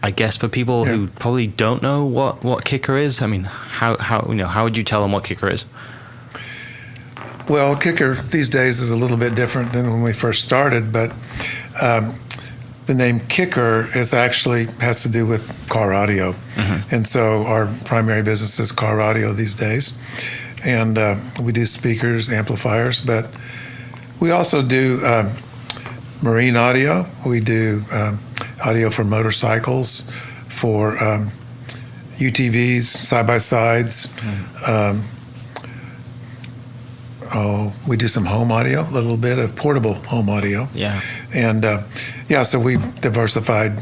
I guess for people who probably don't know what KICKER is, I mean, how would you tell them what KICKER is? Well, KICKER these days is a little bit different than when we first started, but the name KICKER has to do with car audio. And so our primary business is car audio these days. And we do speakers, amplifiers, but we also do marine audio. We do audio for motorcycles, for UTVs, side-by-sides. We do some home audio, a little bit of portable home audio. Yeah. And so we've diversified,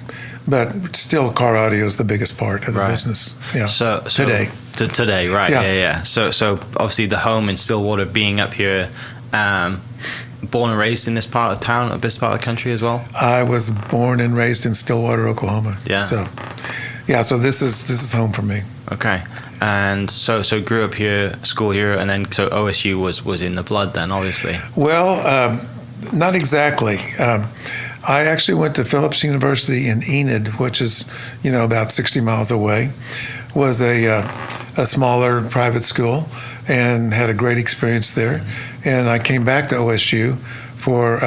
but still car audio is the biggest part of the business. Yeah. So today. Today, right? Yeah. So obviously the home in Stillwater, being up here, born and raised in this part of town, this part of the country as well. I was born and raised in Stillwater, Oklahoma. Yeah. So this is home for me. Okay. And so grew up here, school here, and then so OSU was in the blood then, obviously. Well, not exactly. I actually went to Phillips University in Enid, which is about 60 miles away. Was a smaller private school, and had a great experience there. And I came back to OSU for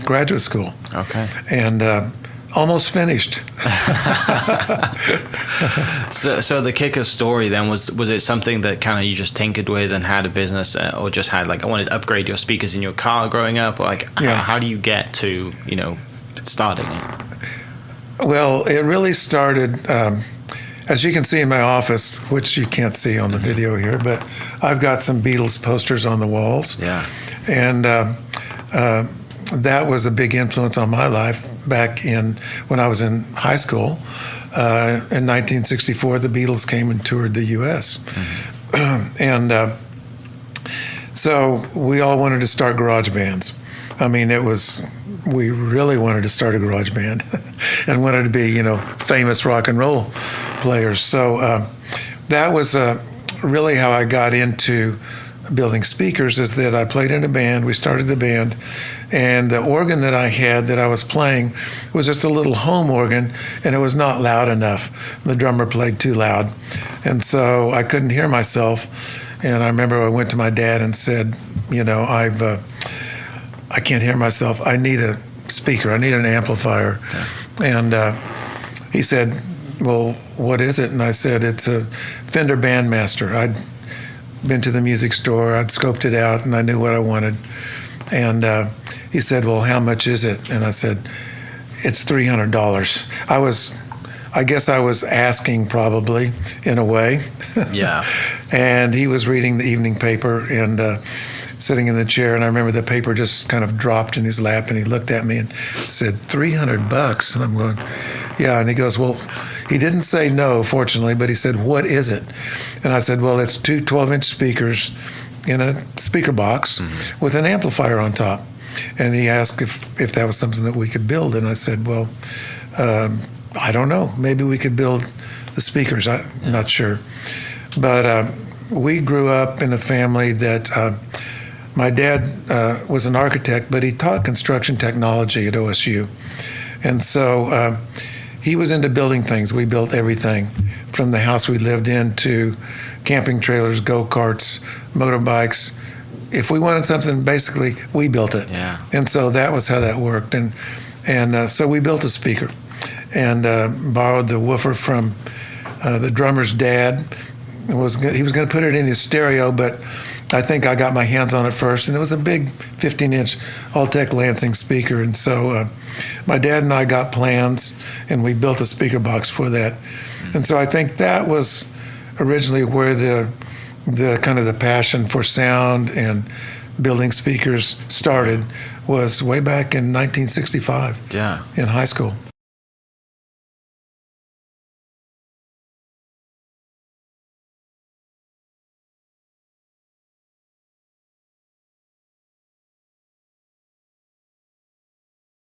graduate school. Okay. And almost finished. So the KICKER story then, was it something that kind of you just tinkered with and had a business, or just had I wanted to upgrade your speakers in your car growing up, or how do you get to starting it? Well, it really started, as you can see in my office, which you can't see on the video here, but I've got some Beatles posters on the walls. Yeah. And that was a big influence on my life back when I was in high school. In 1964, the Beatles came and toured the U.S. And so we all wanted to start garage bands. I mean, we really wanted to start a garage band and wanted to be, famous rock and roll players. So that was really how I got into building speakers, is that I played in a band. We started the band, and the organ that I had that I was playing was just a little home organ, and it was not loud enough. The drummer played too loud, and so I couldn't hear myself. And I remember I went to my dad and said, I can't hear myself. I need a speaker. I need an amplifier. Okay. And he said, well, what is it? And I said, it's a Fender Bandmaster. I'd been to the music store, I'd scoped it out, and I knew what I wanted. And he said, well, how much is it? And I said, it's $300. I guess I was asking, probably, in a way. Yeah. And he was reading the evening paper and sitting in the chair, and I remember the paper just kind of dropped in his lap, and he looked at me and said, $300? And I'm going, yeah. And he goes, well, he didn't say no, fortunately, but he said, what is it? And I said, well, it's two 12-inch speakers in a speaker box with an amplifier on top. And he asked if that was something that we could build. And I said, well, I don't know. Maybe we could build the speakers. I'm not sure. But we grew up in a family that my dad was an architect, but he taught construction technology at OSU. And so he was into building things. We built everything from the house we lived in to camping trailers, go-karts, motorbikes. If we wanted something, basically, we built it. Yeah. And so that was how that worked. And so we built a speaker and borrowed the woofer from the drummer's dad. He was going to put it in his stereo, but I think I got my hands on it first, and it was a big 15-inch Altec Lansing speaker. And so my dad and I got plans, and we built a speaker box for that. And so I think that was originally where the kind of the passion for sound and building speakers started, was way back in 1965 in high school.